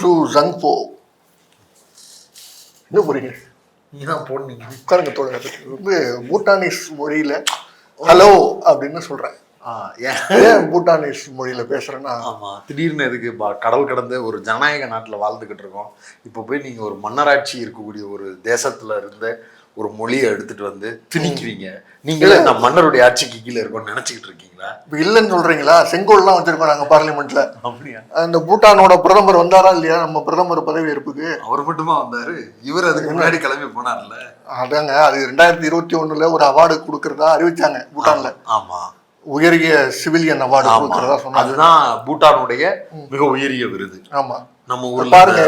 சூ ஜங்போ. என்ன போறீங்க? நீதான் போனீங்க. உட்காருங்க தோழர். வந்து பூட்டானிஸ் மொழியில ஹலோ அப்படின்னு சொல்றேன். ஏன் பூட்டானிஸ் மொழியில பேசுறேன்னா, ஆமா, திடீர்னு எதுக்கு கடல் கடந்த ஒரு ஜனநாயக நாட்டுல வாழ்ந்துகிட்டு இருக்கோம். இப்போ போய் நீங்க ஒரு மன்னராட்சி இருக்கக்கூடிய ஒரு தேசத்துல இருந்த ஒரு மொழியை எடுத்துட்டு வந்து திணிக்கிறீங்க. நீங்களே இந்த மன்னருடைய ஆட்சிக்கு கீழே இருக்கோம்னு நினைச்சுக்கிட்டு இருக்கீங்களா? இல்லைன்னு சொல்றீங்களா? செங்கோல்லாம் வச்சிருக்கோம் நாங்க பார்லிமெண்ட்ல. அப்படியா? அந்த பூட்டானோட பிரதமர் வந்தாரா இல்லையா நம்ம பிரதமர் பதவி ஏற்புக்கு? அவர் மட்டுமா வந்தாரு? இவர் அதுக்கு முன்னாடி கிளம்பி போனார்ல. அதாங்க, அது 2021 ஒரு அவார்டு கொடுக்கறதா அறிவிச்சாங்க பூட்டான்ல. ஆமா, உயரிய சிவிலியன் அவார்டு கொடுக்கறதா சொன்னாங்க. அதுதான் பூட்டானுடைய மிக உயரிய விருது. ஆமா, நம்ம ஊர்ல பாருங்க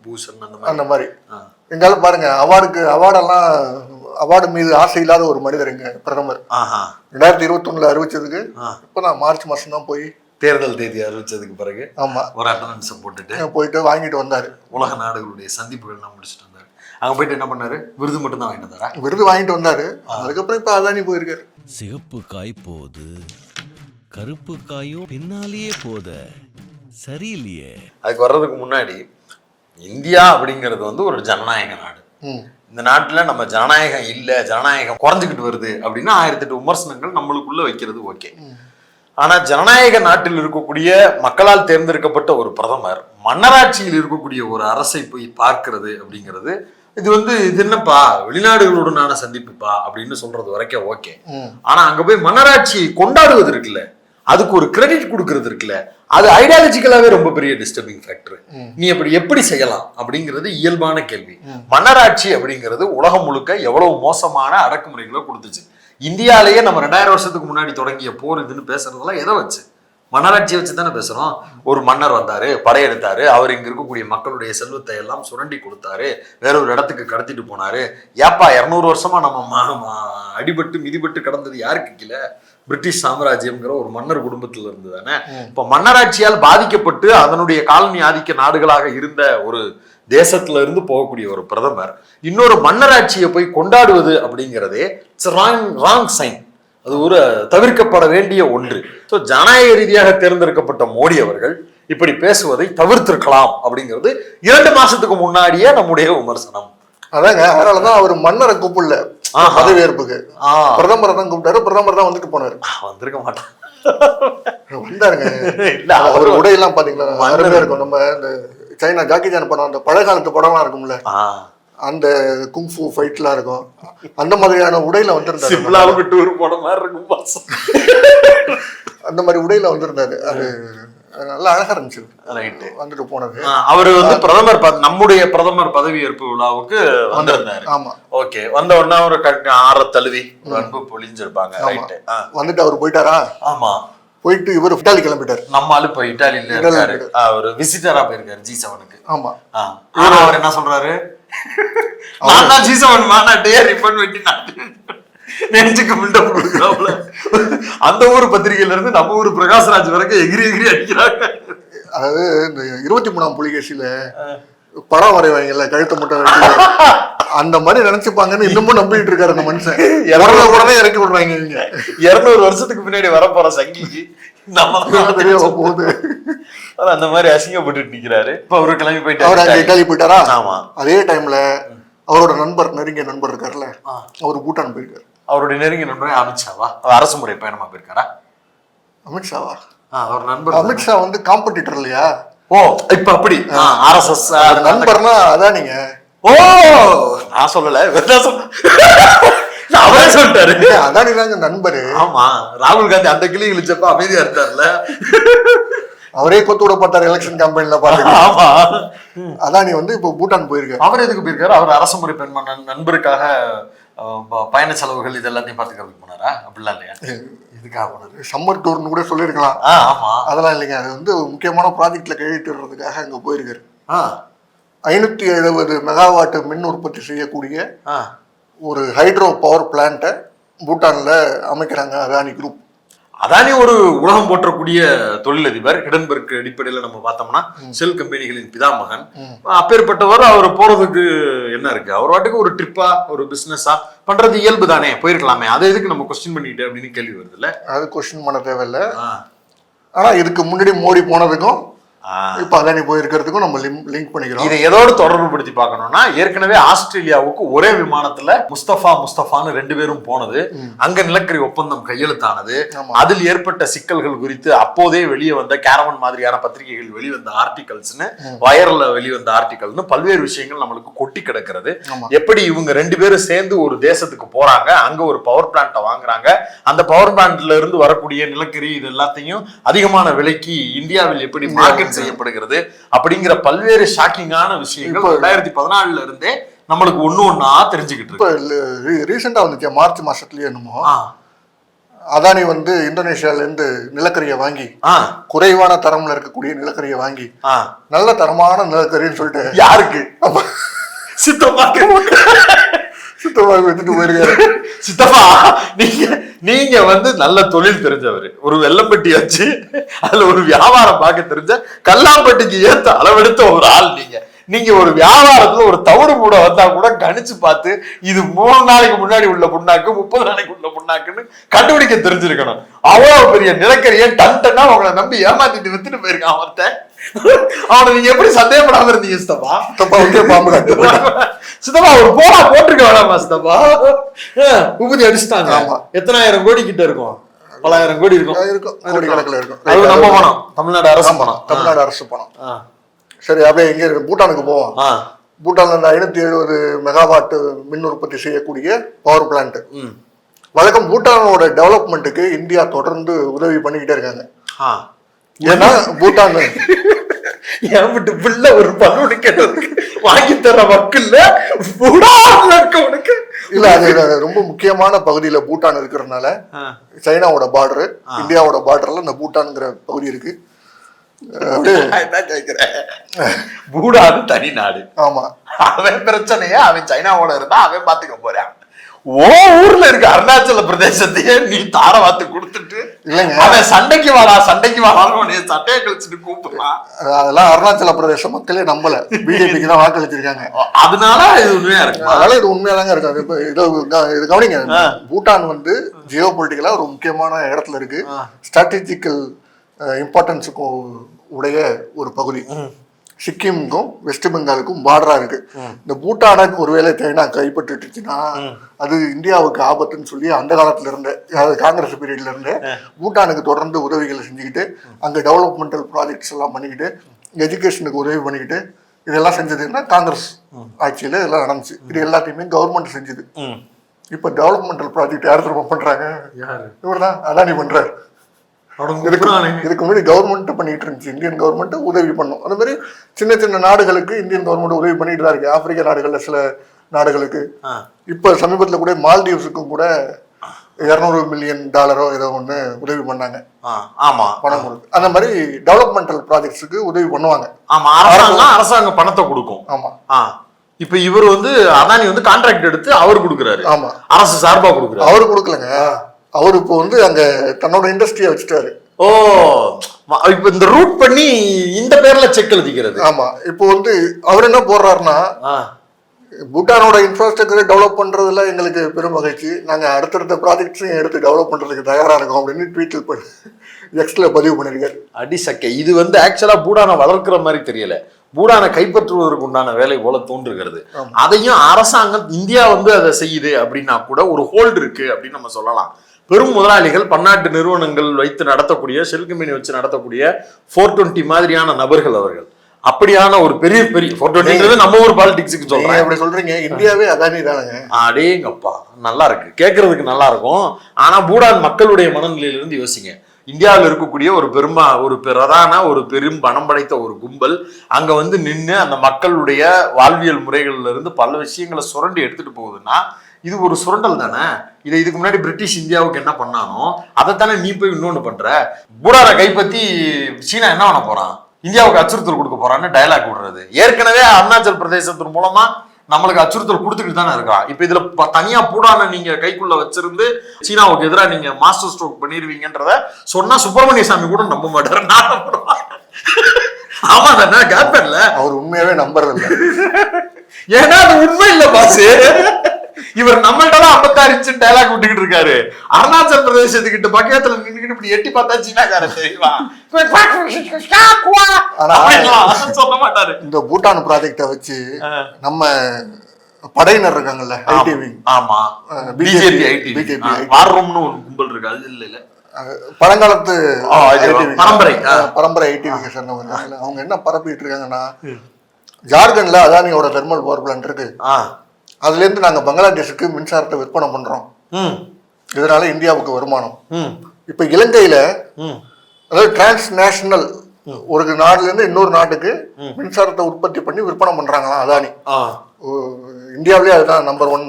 பூஷன் அந்த மாதிரி எங்கால பாருங்க அவார்டு மீது ஆசை இல்லாத ஒரு மனிதர் எங்க பிரதமர். 2021 அறிவிச்சதுக்கு இப்பதான் மார்ச் மாசம் தான் போய் தேர்தல் தேதி அறிவிச்சதுக்கு பிறகு ஆமா ஒரு அட்டனன்ஸ் போயிட்டு வாங்கிட்டு வந்தாரு. உலக நாடுகளுடைய சந்திப்புகள் எல்லாம் முடிச்சுட்டு வந்தாரு. அங்க போயிட்டு என்ன பண்ணாரு? விருது மட்டும் தான் வாங்கிட்டு வந்தாரா? விருது வாங்கிட்டு வந்தாரு. அதுக்கப்புறம் இப்ப அதானி போயிருக்காரு. சிகப்பு காய் போது, கருப்பு காயும் பின்னாலேயே போத சரியில்லையே. அதுக்கு வர்றதுக்கு முன்னாடி இந்தியா அப்படிங்கிறது வந்து ஒரு ஜனநாயக நாடு. இந்த நாட்டுல நம்ம ஜனநாயகம் இல்லை, ஜனநாயகம் குறைஞ்சிக்கிட்டு வருது அப்படின்னா 1008 விமர்சனங்கள் நம்மளுக்குள்ள வைக்கிறது ஓகே. ஆனா ஜனநாயக நாட்டில் இருக்கக்கூடிய மக்களால் தேர்ந்தெடுக்கப்பட்ட ஒரு பிரதமர் மன்னராட்சியில் இருக்கக்கூடிய ஒரு அரசை போய் பார்க்கிறது அப்படிங்கிறது இது வந்து இது என்னப்பா வெளிநாடுகளுடனான சந்திப்புப்பா அப்படின்னு சொல்றது வரைக்கும் ஓகே. ஆனா அங்க போய் மன்னராட்சியை கொண்டாடுவது இருக்குல்ல, அதுக்கு ஒரு கிரெடிட் கொடுக்கறது இருக்குல்ல, அது ஐடியாலஜிக்கலாவே ரொம்ப பெரிய டிஸ்டர்பிங் ஃபேக்டர். நீ எப்படி செய்யலாம் அப்படிங்கிறது இயல்பான கேள்வி. மன்னராட்சி அப்படிங்கிறது உலகம் முழுக்க எவ்வளவு மோசமான அடக்குமுறைகளை கொடுத்துச்சு. இந்தியாலேயே நம்ம 2000 வருஷத்துக்கு முன்னாடி தொடங்கிய போர் இதுன்னு பேசுறதெல்லாம் எதை வச்சு? மன்னராட்சியை வச்சு தானே பேசுறோம். ஒரு மன்னர் வந்தாரு, படையெடுத்தாரு, அவர் இங்க இருக்கக்கூடிய மக்களுடைய செல்வத்தை எல்லாம் சுரண்டி கொடுத்தாரு, வேற ஒரு இடத்துக்கு கடத்திட்டு போனாரு. ஏப்பா 200 வருஷமா நம்ம அடிபட்டு மிதிபட்டு கடந்தது யாருக்கு கீழே? பிரிட்டிஷ் சாம்ராஜ்யம்ங்கிற ஒரு மன்னர் குடும்பத்துல இருந்து தானே. இப்ப மன்னராட்சியால் பாதிக்கப்பட்டு அதனுடைய காலனி ஆதிக்க நாடுகளாக இருந்த ஒரு தேசத்துல இருந்து போகக்கூடிய ஒரு பிரதமர் இன்னொரு மன்னராட்சியை போய் கொண்டாடுவது அப்படிங்கிறதே ராங் சைன். அது ஒரு தவிர்க்கப்பட வேண்டிய ஒன்று. ஸோ ஜனநாயக ரீதியாக தேர்ந்தெடுக்கப்பட்ட மோடி அவர்கள் இப்படி பேசுவதை தவிர்த்திருக்கலாம் அப்படிங்கிறது 2 மாசத்துக்கு முன்னாடியே நம்முடைய விமர்சனம். அதாங்க, அதனாலதான் அவர் மன்னரை கூப்பிடல பதவியேற்புக்கு, பிரதமரை தான் கூப்பிட்டாரு. பிரதமர் தான் வந்துட்டு போனாரு. வந்திருக்க மாட்டான், வந்தாருங்க. இல்ல அவர் உடையெல்லாம் பாத்தீங்களா அருமையா இருக்கும். நம்ம இந்த சைனா ஜாக்கி சான் படம், அந்த பழைய காலத்து படம்லாம் இருக்கும்ல, அந்த குங்ஃபு ஃபைட்லாம் இருக்கும், அந்த மாதிரியான உடையில வந்திருந்தாரு. அந்த மாதிரி உடையில வந்திருந்தாரு. அது நல்லா அழகா இருந்துச்சு. வந்துட்டு போனது. அவரு வந்து பிரதமர், நம்முடைய பிரதமர் பதவியேற்பு விழாவுக்கு வந்திருந்தாரு. ஆமா, ஓகே. வந்த உடனே ஒரு ஆற தழுவி அன்பு பொழிஞ்சிருப்பாங்க. வந்துட்டு அவர் போயிட்டாரா? ஆமா, போயிட்டு இவர் இட்டாலி கிளம்பிட்டாரு. நம்ம ஆளு இப்ப இட்டாலியில இருக்காரு. ஒரு விசிட்டரா போயிருக்காரு G7க்கு. ஆமா, அவர் என்ன சொல்றாரு? நான் G7 மாநாட்டையே ரிப்பன் வெட்டி நெஞ்சுக்கு பில்டப் கொடுக்குறாப்ல. அந்த ஊர் பத்திரிகையில இருந்து நம்ம ஊர் பிரகாஷ்ராஜ் வரைக்கும் எகிரி எகிரி அடிக்கிறாங்க. அதாவது இந்த 23ஆம் புலிகேசியில படம் வரைவாங்கல்ல, கழுத்தை மட்டும் அந்த மாதிரி நினைச்சுப்பாங்கன்னு இன்னமும் நம்பிட்டு இருக்காரு அந்த மனுஷன். உடனே இறக்கி விடுறாங்க. 200 வருஷத்துக்கு முன்னாடி வரப்போற சங்கிக்கு நம்ம தெரிய போகுது. அந்த மாதிரி அசிங்கப்பட்டு நிக்கிறாரு. இப்ப அவரு கிளம்பி போயிட்டு அவர் அங்க இட்டாலி போயிட்டாரா? ஆமா. அதே டைம்ல அவரோட நெருங்கிய நண்பர் இருக்காருல்ல, அவரு பூட்டான் போயிருக்காரு. அவருடைய நெருங்கிய நண்பர் அமித்ஷாவா? அரசு முறை பயணமா போயிருக்காரா? அமித்ஷாவா? அவர் நண்பர். அமித்ஷா வந்து காம்படிட்டர் இல்லையா? ஓ, இப்ப அப்படி RSS நண்பர்னா அதான். நீங்க ஓ, நான் சொல்லல, அவரே சொல்லிட்டாரு. அதானி தாங்க நண்பரு. ஆமா, ராகுல் காந்தி அந்த கிளி இழிச்சப்ப அமைதியா இருந்தார்ல, அவரே கொத்து விட பார்த்தாரு எலெக்ஷன் கேம்பெயின்ல பாருங்க. ஆமா, அதானி வந்து இப்போ பூட்டான் போயிருக்காரு. அவர் எதுக்கு போயிருக்காரு? அவர் அரசு முறை பெண் நண்பருக்காக பயண செலவுகள் இதெல்லாத்தையும் பாத்துக்கிறதுக்கு போனாரா? அப்படிலாம் இல்லையா? இதுக்காக போனாரு. சம்மர் டூர்னு கூட சொல்லியிருக்கலாம். ஆமா, அதெல்லாம் இல்லைங்க. அது வந்து முக்கியமான ப்ராஜெக்ட்ல கையெழுத்துறதுக்காக அங்க போயிருக்காரு. 570 மெகாவாட் மின் உற்பத்தி செய்யக்கூடிய ஒரு ஹைட்ரோ பவர் பிளான்ட்டை பூட்டான்ல அமைக்கிறாங்க அதானி குரூப். அதானி ஒரு உலகம் போற்றக்கூடிய தொழிலதிபர். ஹிடன்பர்க் அடிப்படையில் நம்ம பார்த்தோம்னா செல் கம்பெனிகளின் பிதாமகன். அப்பேற்பட்டவர் அவர் போறதுக்கு என்ன இருக்கு? அவர் வாட்டுக்கு ஒரு ட்ரிப்பா ஒரு பிசினஸா பண்றது இயல்பு தானே, போயிருக்கலாமே. அதை எதுக்கு நம்ம கொஸ்டின் பண்ணிட்டு அப்படின்னு கேள்வி வருது இல்ல? அது கொஸ்டின் பண்ண தேவையில்லை. ஆனா இதுக்கு முன்னாடி மோடி போனதுக்கும் இப்ப அதானி போயிருக்கிறதுக்கும் நம்ம லிங்க் பண்ணிக்கிறோம். இதை எதோடு தொடர்பு படுத்தி பார்க்கணும்னா, ஏற்கனவே ஆஸ்திரேலியாவுக்கு ஒரே விமானத்துல முஸ்தபான்னு 2 பேரும் போனது, அங்க நிலக்கரி ஒப்பந்தம் கையெழுத்தானது, அதில் ஏற்பட்ட சிக்கல்கள் குறித்து அப்போதே வெளியே வந்த கேரவன் மாதிரியான பத்திரிகைகள் வெளிவந்த ஆர்டிகல்ஸ்னு, வயர்ல வெளிவந்த ஆர்டிகல்னு பல்வேறு விஷயங்கள் நம்மளுக்கு கொட்டி கிடக்கிறது. எப்படி இவங்க 2 பேரும் சேர்ந்து ஒரு தேசத்துக்கு போறாங்க, அங்க ஒரு பவர் பிளான்ட்டை வாங்குறாங்க, அந்த பவர் பிளான்ட்ல இருந்து வரக்கூடிய நிலக்கரி இது எல்லாத்தையும் அதிகமான விலைக்கு இந்தியாவில் எப்படி மார்க்கெட் செய்யப்படுகிறது அப்படிங்கிற பல்வேறு ஷாக்கிங்கான விஷயங்கள் 2014 இருந்தே நம்மளுக்கு ஒண்ணா தெரிஞ்சுக்கிட்டு இருக்கு. ரீசெண்டா வந்துச்சு மார்ச் மாசத்துலயே என்னமோ அதானி வந்து இந்தோனேஷியால இருந்து நிலக்கரியை வாங்கி குறைவான தரம்ல இருக்கக்கூடிய நிலக்கரியை வாங்கி நல்ல தரமான நிலக்கரின்னு சொல்லிட்டு யாருக்கு சித்தப்பா வச்சுட்டு போயிருக்காரு. சித்தப்பா நீங்க வந்து நல்ல தொழில் தெரிஞ்சவர், ஒரு வெள்ளம்பட்டி வச்சு அதுல ஒரு வியாபாரம் பார்க்க தெரிஞ்ச கல்லாம்பட்டிக்கு ஏத்த அளவெடுத்த ஒரு ஆள். நீங்க ஒரு வியாபாரத்துல ஒரு தவறு கூட வந்தா கூட கணிச்சு பார்த்து இது 3 நாளைக்கு முன்னாடி உள்ள புண்ணாக்கு 30 நாளைக்கு உள்ள புண்ணாக்குன்னு கண்டுபிடிக்க தெரிஞ்சிருக்கணும். அவ்வளவு பெரிய நிலக்கரியை டன்னா உங்களை நம்பி ஏமாத்திட்டு வித்துட்டு போயிருக்கான் ஒருத்தன். அவனை நீங்க எப்படி சந்தேகப்படாம இருந்தீங்க சித்தப்பா? சித்தப்பா ஒரு போடா போட்டிருக்க வேணாமா சித்தப்பா? உபதி அடிச்சுட்டாங்க. எத்தனாயிரம் கோடி கிட்ட இருக்கும், பலாயிரம் கோடி இருக்கும், கோடி கணக்குல இருக்கும். அது நம்ம பணம், தமிழ்நாடு அரசு பணம். தமிழ்நாடு அரசு பணம். சரி, அப்படியே எங்க இருக்கு, பூட்டானுக்கு போவோம். பூட்டான்ல இந்த 570 மெகாவாட் மின் உற்பத்தி செய்யக்கூடிய பவர் பிளான்ட். வழக்கம் பூட்டானோட டெவலப்மெண்ட்டுக்கு இந்தியா தொடர்ந்து உதவி பண்ணிக்கிட்டே இருக்காங்க. ஏன்னா பூட்டான் என் விட்டு பிள்ளை ஒரு பலூனு கேட்டதுக்கு வாங்கி தர வக்கில்ல இருக்கவனுக்கு இல்ல, அது ரொம்ப முக்கியமான பகுதியில பூட்டான் இருக்கிறதுனால சைனாவோட பார்டரு இந்தியாவோட பார்டர்ல இந்த பூட்டான்ங்கிற பகுதி இருக்கு. பூடான் தனி நாடு. ஆமா, அவன் பிரச்சனைய அவன் சைனாவோட இருந்தா அவன் பாத்துக்க போறான். ஓ ஊர்ல இருக்க அருணாச்சல பிரதேசத்தையே நீ தாரவாத்து கொடுத்துட்டு இல்லைங்க, அவன் சண்டைக்கு வாடான்னு சட்டையை கழிச்சுட்டு கூப்பிடலாம். அதெல்லாம் அருணாச்சல பிரதேச மக்களே நம்பல, பிஜேபிக்கு தான் வாக்களிச்சிருக்காங்க. அதனால இது உண்மையா இருக்கு. அதனால இது உண்மையாதாங்க இருக்கு. இப்ப இது கவனிங்க, பூட்டான் வந்து ஜியோ பொலிட்டிக்கலா ஒரு முக்கியமான இடத்துல இருக்கு. ஸ்ட்ராட்டஜிக்கல் இம்பார்ட்டன்ஸுக்கும் உடைய ஒரு பகுதி. சிக்கிமுக்கும் வெஸ்ட் பெங்காலுக்கும் பார்டரா இருக்கு. இந்த பூட்டானை ஒருவேளை சைனா கைப்பற்றுச்சுன்னா அது இந்தியாவுக்கு ஆபத்துன்னு சொல்லி அந்த காலத்துல இருந்து, அதாவது காங்கிரஸ் பீரியட்ல இருந்து பூட்டானுக்கு தொடர்ந்து உதவிகளை செஞ்சுக்கிட்டு அங்க டெவலப்மெண்டல் ப்ராஜெக்ட்ஸ் எல்லாம் பண்ணிக்கிட்டு எஜுகேஷனுக்கு உதவி பண்ணிக்கிட்டு இதெல்லாம் செஞ்சதுன்னா காங்கிரஸ் ஆட்சியில இதெல்லாம் நடந்துச்சு. இது எல்லாத்தையுமே கவர்மெண்ட் செஞ்சுது. இப்ப டெவலப்மெண்டல் ப்ராஜெக்ட் யார் திரும்ப பண்றாங்க? இவர் தான், அதானி பண்றாரு. இதுக்கு முன்னாடி கவர்மெண்ட் பண்ணிட்டு இருந்துச்சு, இந்தியன் கவர்மெண்ட் உதவி பண்ணும். அந்த மாதிரி சின்ன சின்ன நாடுகளுக்கு இந்தியன் கவர்மெண்ட் உதவி பண்ணிட்டு தான் இருக்கு. ஆப்பிரிக்க நாடுகள்ல சில நாடுகளுக்கு, இப்ப சமீபத்துல கூட மால்தீவ்ஸுக்கும் கூட $200 மில்லியன் ஏதோ ஒண்ணு உதவி பண்ணாங்க. ஆமா, பணம் கொடுத்து அந்த மாதிரி டெவலப்மெண்டல் ப்ராஜெக்ட்ஸுக்கு உதவி பண்ணுவாங்க. ஆமா, அரசாங்கம் பணத்தை கொடுக்கும். ஆமா, இப்ப இவர் வந்து அதானி வந்து கான்ட்ராக்ட் எடுத்து அவர் கொடுக்குறாரு. ஆமா, அரசு சார்பா கொடுக்குறாரு. அவரு கொடுக்கலங்க, அவரு இப்போ வந்து அங்க தன்னோட இண்டஸ்ட்ரியை வச்சுட்டாரு. ஓ, இப்ப இந்த ரூட் பண்ணி இந்த பேர்ல செக் எழுதிக்கிறது. ஆமா, இப்போ வந்து அவர் என்ன போடுறாருன்னா, பூட்டானோட இன்ஃப்ராஸ்ட்ரக்சரை டெவலப் பண்றதுல எங்களுக்கு பெரும் மகிழ்ச்சி, நாங்க அடுத்தடுத்த ப்ராஜெக்ட்ஸையும் எடுத்து டெவலப் பண்றதுக்கு தயாரா இருக்கோம் அப்படின்னு ட்வீட்டில் எக்ஸ்ல பதிவு பண்ணிருக்காரு. அடிசக்கை. இது வந்து ஆக்சுவலா பூடானை வளர்க்கிற மாதிரி தெரியல, பூடானை கைப்பற்றுவதற்கு உண்டான வேலை போல தோன்றுகிறது. அதையும் அரசாங்கம் இந்தியா வந்து அதை செய்யுது அப்படின்னா கூட ஒரு ஹோல்டு இருக்கு அப்படின்னு நம்ம சொல்லலாம். பெரும் முதலாளிகள், பன்னாட்டு நிறுவனங்கள் வைத்து நடத்தக்கூடிய, ஷெல் கம்பெனி வச்சு நடத்தக்கூடிய 420 மாதிரியான நபர்கள் அவர்கள். அப்படியான ஒரு பெரிய 420 நம்ம ஊர் பாலிடிக்ஸுக்கு சொல்றேன். எப்படி சொல்றீங்க? இந்தியாவே அதானி தானங்க. அடேங்கப்பா, நல்லா இருக்கு, கேட்கறதுக்கு நல்லா இருக்கும். ஆனா பூடான் மக்களுடைய மனநிலையிலிருந்து யோசிங்க. இந்தியாவில் இருக்கக்கூடிய ஒரு பிரதான ஒரு பெரும் பணம் படைத்த ஒரு கும்பல் அங்க வந்து நின்று அந்த மக்களுடைய வாழ்வியல் முறைகள்ல இருந்து பல விஷயங்களை சுரண்டி எடுத்துட்டு போகுதுன்னா இது ஒரு சுரண்டல் தானே. இதை இதுக்கு முன்னாடி பிரிட்டிஷ் இந்தியாவுக்கு என்ன பண்ணானோ அதைத்தானே நீ போய் இன்னொன்னு பண்ற. பூடானை கைப்பற்றி சீனா என்ன பண்ண போறான்? இந்தியாவுக்கு அச்சுறுத்தல் கொடுக்க போறான்னு டயலாக் விடுறது. ஏற்கனவே அருணாச்சல் பிரதேசத்தின் மூலமா நம்மளுக்கு அச்சுறுத்தல் கொடுத்துக்கிட்டு தானே இருக்கான். இப்ப இதுல தனியா பூடான நீங்க கைக்குள்ள வச்சிருந்து சீனாவுக்கு எதிராக நீங்க மாஸ்டர் ஸ்ட்ரோக் பண்ணிருவீங்கன்றத சொன்னா சுப்பிரமணிய சாமி கூட நம்ப மாட்டாரு. ஆமா தானே, கேட்பேன்ல. அவர் உண்மையாவே நம்புறது இல்லை. ஏன்னா அது உண்மை இல்ல பாசு. இவர் நம்மள்ட்ட 56 இன்ச் டைலாக் விட்டுக்கிட்டு இருக்காரு. அருணாச்சல் பிரதேசத்துக்கிட்ட பக்கத்துல நின்றுகிட்டு இப்படி எட்டி பார்த்தா சீனாக்கார தெரியுமா சொல்ல மாட்டாரு. இந்த பூட்டான் ப்ராஜெக்ட வச்சு நம்ம படையினர் இருக்காங்கல்ல, ஐடிவி, ஆமா, பிஜேபி பிஜேபி வார் ரூம்னு ஒரு கும்பல் இருக்கு, அது இல்ல பழங்காலத்து பரம்பரை ஐடிவிக்கு சேர்ந்தவங்க. அவங்க என்ன பரப்பிட்டு இருக்காங்கன்னா, ஜார்க்கண்ட்ல அதானியோட தெர்மல் பவர் பிளான்ட் இருக்கு, அதுல இருந்து நாங்க பங்களாதேஷுக்கு மின்சாரத்தை விற்பனை பண்றோம், இதனால இந்தியாவுக்கு வருமானம். இப்ப இலங்கையில அதாவது டிரான்ஸ்நேஷனல் ஒரு நாடுல இருந்து இன்னொரு நாட்டுக்கு மின்சாரத்தை உற்பத்தி பண்ணி விற்பனை பண்றாங்களாம் அதானி. இந்தியாவிலேயே அதுதான் நம்பர் 1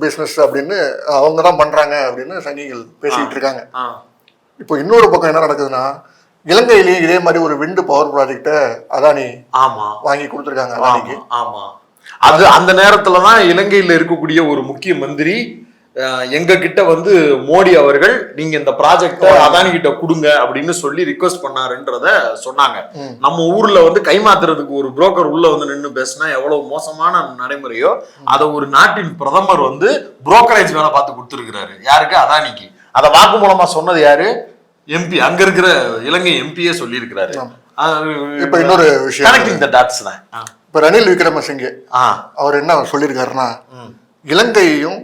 பிசினஸ் அப்படின்னு அவங்க தான் பண்றாங்க அப்படின்னு சங்கிகள் பேசிட்டு இருக்காங்க. இப்போ இன்னொரு பக்கம் என்ன நடக்குதுன்னா, இலங்கையிலேயே இதே மாதிரி ஒரு விண்டு பவர் ப்ராஜெக்ட அதானி வாங்கி கொடுத்துருக்காங்க அதானிக்கு. அது அந்த நேரத்துலதான் இலங்கையில இருக்கக்கூடிய ஒரு முக்கிய மந்திரி எங்க கிட்ட வந்து மோடி அவர்கள் நீங்க இந்த ப்ராஜெக்ட அதானி கிட்ட கொடுங்க அப்படின்னு சொல்லி ரிக்வெஸ்ட் பண்ணாருன்றத சொன்னாங்க. நம்ம ஊர்ல வந்து கைமாத்துறதுக்கு ஒரு புரோக்கர் உள்ள வந்து நின்று பேசினா எவ்வளவு மோசமான நடைமுறையோ அதை ஒரு நாட்டின் பிரதமர் வந்து புரோக்கரேஜ் வேலை பார்த்து கொடுத்துருக்கிறாரு. யாருக்கு? அதானிக்கு. அதை வாக்கு மூலமா சொன்னது யாரு? எம்பி, அங்க இருக்கிற இலங்கை எம்பியே சொல்லி இருக்கிறாரு. இப்ப இன்னொரு விஷயம், கனெக்டிங் தி டாட்ஸ் தான். இப்ப ரணில் விக்ரமசிங்கே அவர் என்ன சொல்லியிருக்காருன்னா, இலங்கையையும்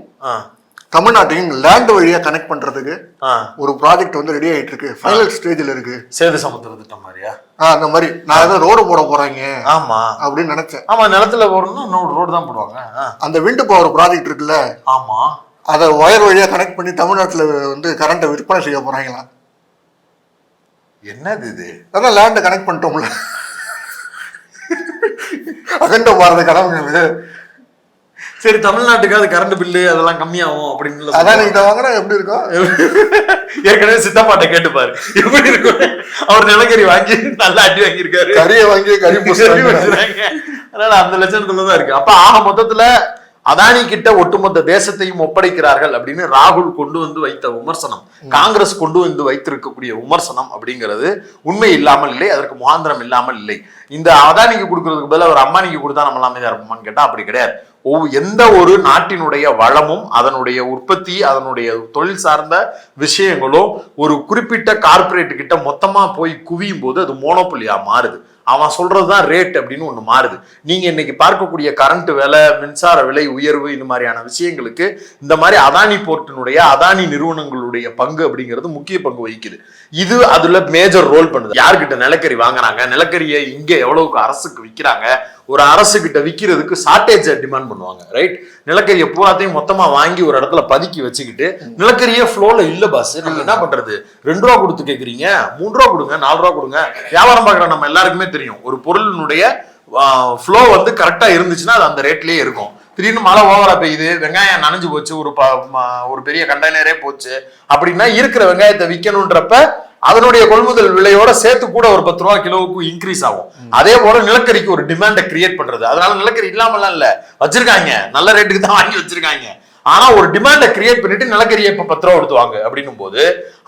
தமிழ்நாட்டையும் லேண்ட் வழியா கனெக்ட் பண்றதுக்கு ஒரு ப்ராஜெக்ட் வந்து ரெடி ஆயிட்டு இருக்கு, ஃபைனல் ஸ்டேஜ்ல இருக்கு. சேது சமுத்திர திட்டம் மாதிரியா? அந்த மாதிரி நான் ஏதோ ரோடு போட போறாங்க அப்படின்னு நினைச்சேன். ஆமா, நிலத்துல போறோம்னா இன்னொரு ரோடு தான் போடுவாங்க. அந்த விண்டு பவர் ப்ராஜெக்ட் இருக்குல்ல, ஆமா, அதை ஒயர் வழியா கனெக்ட் பண்ணி தமிழ்நாட்டுல வந்து கரண்ட்டை விற்பனை செய்ய போறாங்களா. என்னது இது? அதான் லேண்டை கனெக்ட் பண்ணிட்டோம்ல, அகண்ட பாரத கனவு. சரி, தமிழ்நாட்டுக்கு அது கரண்ட் பில்லு அதெல்லாம் கம்மியாகும் அப்படின்னு அதான் நீங்க வாங்கினா எப்படி இருக்கும்? ஏற்கனவே சித்தப்பாட்ட கேட்டுப்பாரு எப்படி இருக்கும். அவர் நிலக்கரி வாங்கி நல்லா அடி வாங்கியிருக்காரு, கறியை வாங்கி கறி வச்சுருக்காங்க. அதனால அந்த லட்சணத்துலதான் இருக்கு. அப்ப ஆக மொத்தத்துல அதானி கிட்ட ஒட்டுமொத்த தேசத்தையும் ஒப்படைக்கிறார்கள் அப்படின்னு ராகுல் கொண்டு வந்து வைத்த விமர்சனம், காங்கிரஸ் கொண்டு வந்து வைத்திருக்கக்கூடிய விமர்சனம் அப்படிங்கிறது உண்மை இல்லாமல் இல்லை, அதற்கு முகாந்திரம் இல்லாமல் இல்லை. இந்த அதானிக்கு கொடுக்கறதுக்கு பதிலாக ஒரு அம்பானிக்கு கொடுத்தா நம்ம எல்லாம் அமைதியா இருப்போமான்னு கேட்டா அப்படி கிடையாது. எந்த ஒரு நாட்டினுடைய வளமும் அதனுடைய உற்பத்தி அதனுடைய தொழில் சார்ந்த விஷயங்களும் ஒரு குறிப்பிட்ட கார்பரேட் கிட்ட மொத்தமா போய் குவியும் போது அது மோனோபொலியா மாறுது. அவன் சொல்றதுதான் ரேட் அப்படின்னு ஒண்ணு மாறுது. நீங்க இன்னைக்கு பார்க்கக்கூடிய கரண்ட் விலை, மின்சார விலை உயர்வு, இந்த மாதிரியான விஷயங்களுக்கு இந்த மாதிரி அதானி போர்ட்டினுடைய அதானி நிறுவனங்களுடைய பங்கு அப்படிங்கிறது முக்கிய பங்கு வகிக்குது. இது அதுல மேஜர் ரோல் பண்ணுது. யார்கிட்ட நிலக்கரி வாங்குறாங்க, நிலக்கரியை இங்க எவ்வளவுக்கு அரசுக்கு விற்கிறாங்க, ஒரு அரசு கிட்ட விற்கிறதுக்கு ஷார்டேஜ் டிமாண்ட் பண்ணுவாங்க, ரைட்? நிலக்கரியை பூராத்தையும் மொத்தமா வாங்கி ஒரு இடத்துல பதுக்கி வச்சுக்கிட்டு நிலக்கரியே ஃப்ளோல இல்ல பாஸ், நம்ம என்ன பண்றது, 2 ரூபா கொடுத்து கேக்குறீங்க, 3 ரூபா கொடுங்க, 4 ரூபா கொடுங்க. வியாபாரம் பார்க்குற நம்ம எல்லாருக்குமே தெரியும், ஒரு பொருளினுடைய ஃப்ளோ வந்து கரெக்டா இருந்துச்சுன்னா அது அந்த ரேட்லயே இருக்கும். திடீர்னு மழை ஓவரா பெய்யுது, வெங்காயம் நனைஞ்சு போச்சு, ஒரு பெரிய கண்டெய்னரே போச்சு அப்படின்னா இருக்கிற வெங்காயத்தை விற்கணுன்றப்ப அதனுடைய கொள்முதல் விலையோட சேர்த்து கூட ஒரு 10 ரூபா கிலோவுக்கு இன்க்ரீஸ் ஆகும். அதே போல நிலக்கரிக்கு ஒரு டிமாண்டை கிரியேட் பண்றது. அதனால நிலக்கரி இல்லாமலாம் இல்ல, வச்சிருக்காங்க, நல்ல ரேட்டுக்கு தான் வாங்கி வச்சிருக்காங்க. ஆனா ஒரு டிமாண்டை கிரியேட் பண்ணிட்டு நிலக்கரியை இப்ப 10 ரூபா கொடுத்துவாங்க அப்படின்னும் போது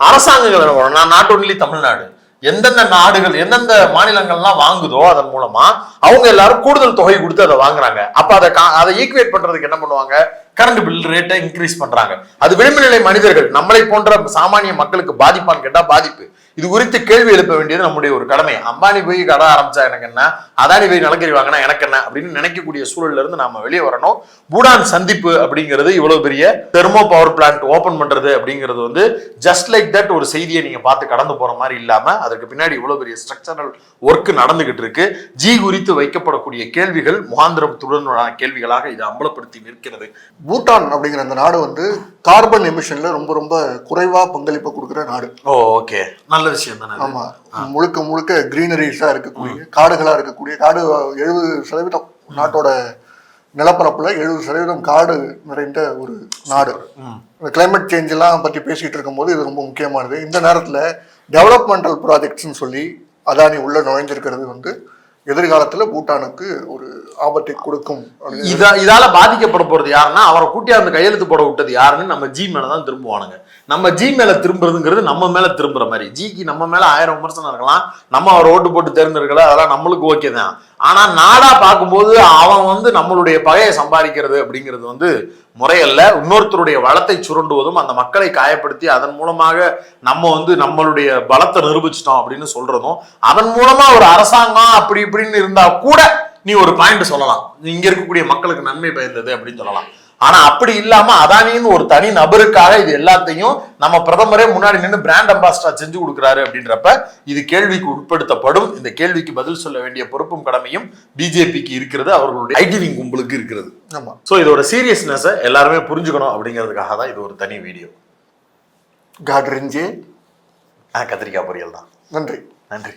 அரசாங்கங்கள், நான் நாட் ஒன்லி தமிழ்நாடு, எந்தெந்த நாடுகள் எந்தெந்த மாநிலங்கள்லாம் வாங்குதோ அதன் மூலமா அவங்க எல்லாரும் கூடுதல் தொகை கொடுத்து அதை வாங்குறாங்க. அப்ப அதை ஈக்குவேட் பண்றதுக்கு என்ன பண்ணுவாங்க, கரண்ட் பில் ரேட்டை இன்க்ரீஸ் பண்றாங்க. அது விளிம்பு நிலை மனிதர்கள், நம்மளை போன்ற சாமானிய மக்களுக்கு பாதிப்பான்னு கேட்டா பாதிப்பு. இது குறித்து கேள்வி எழுப்ப வேண்டியது நம்முடைய ஒரு கடமை. அம்பானி போய் கடை ஆரம்பிச்சா எனக்கு என்ன, அதானி போய் நிலக்கரி வாங்கினா எனக்கு என்ன அப்படின்னு நினைக்கக்கூடிய சூழல்ல இருந்து நாம வெளியே வரணும். பூடான் சந்திப்பு அப்படிங்கிறது இவ்வளவு பெரிய தெர்மோ பவர் பிளான்ட் ஓபன் பண்றது அப்படிங்கிறது வந்து ஜஸ்ட் லைக் தட் ஒரு செய்தியை நீங்க பார்த்து கடந்து போற மாதிரி இல்லாம அதற்கு பின்னாடி இவ்வளவு பெரிய ஸ்ட்ரக்சரல் ஒர்க் நடந்துகிட்டு இருக்கு. ஜி குறித்து வைக்கப்படக்கூடிய கேள்விகள் முகாந்திரத்துடனான கேள்விகளாக இது அம்பலப்படுத்தி நிற்கிறது. பூட்டான் அப்படிங்கிற அந்த நாடு வந்து கார்பன் எமிஷன்ல ரொம்ப ரொம்ப குறைவா பங்களிப்பு கொடுக்குற நாடு. ஓகே, நல்ல விஷயம் தானே. ஆமா, முழுக்க முழுக்க கிரீனரிஸா இருக்கக்கூடிய, காடுகளா இருக்கக்கூடிய, காடு 70% நாட்டோட நிலப்பரப்புல 70% காடு நிறைந்த ஒரு நாடு. கிளைமேட் சேஞ்ச் எல்லாம் பத்தி பேசிட்டு இருக்கும் போது இது ரொம்ப முக்கியமானது. இந்த நேரத்துல டெவலப்மெண்டல் ப்ராஜெக்ட்ஸ்ன்னு சொல்லி அதானி உள்ள நுழைஞ்சிருக்கிறது வந்து எதிர்காலத்துல பூட்டானுக்கு ஒரு ஆபத்தை கொடுக்கும். இதால பாதிக்கப்பட போறது யாருன்னா அவரை கூட்டி அந்த கையெழுத்து போட விட்டது யாருன்னு நம்ம ஜி மேலதான் திரும்புவானுங்க. நம்ம ஜி மேல திரும்புறதுங்கிறது நம்ம மேல திரும்புற மாதிரி. ஜிக்கு நம்ம மேல 1000 விமர்சனம் இருக்கலாம், நம்ம அவர் ஓட்டு போட்டு தேர்ந்தெடுக்கல, அதெல்லாம் நம்மளுக்கு ஓகே தான். ஆனா நாடா பார்க்கும்போது அவன் நம்மளுடைய பகையை சம்பாதிக்கிறது அப்படிங்கிறது முறையல்ல. இன்னொருத்தருடைய வளத்தை சுரண்டுவதும் அந்த மக்களை காயப்படுத்தி அதன் மூலமாக நம்ம நம்மளுடைய பலத்தை நிரூபிச்சிட்டோம் அப்படின்னு சொல்றதும், அதன் மூலமா ஒரு அரசாங்கம் அப்படி இப்படின்னு இருந்தா கூட நீ ஒரு பாயிண்ட் சொல்லலாம், இங்க இருக்கக்கூடிய மக்களுக்கு நன்மை பயந்தது அப்படின்னு சொல்லலாம். ஆனா அப்படி இல்லாம அதானின்னு ஒரு தனி நபருக்காக இது எல்லாத்தையும் நம்ம பிரதமரே முன்னாடி நின்று பிராண்ட் அம்பாசிடரா செஞ்சு கொடுக்குறாரு அப்படின்றப்ப இது கேள்விக்கு உட்படுத்தப்படும். இந்த கேள்விக்கு பதில் சொல்ல வேண்டிய பொறுப்பும் கடமையும் பிஜேபிக்கு இருக்கிறது, அவர்களுடைய ஐடி விங் கும்பலுக்கு இருக்கிறது. ஆமா. சோ இதோட சீரியஸ்னஸ் எல்லாருமே புரிஞ்சுக்கணும் அப்படிங்கிறதுக்காக தான் இது ஒரு தனி வீடியோ. காட்ரிஞ்சே கத்திரிக்காய் பொரியல் தான். நன்றி. நன்றி.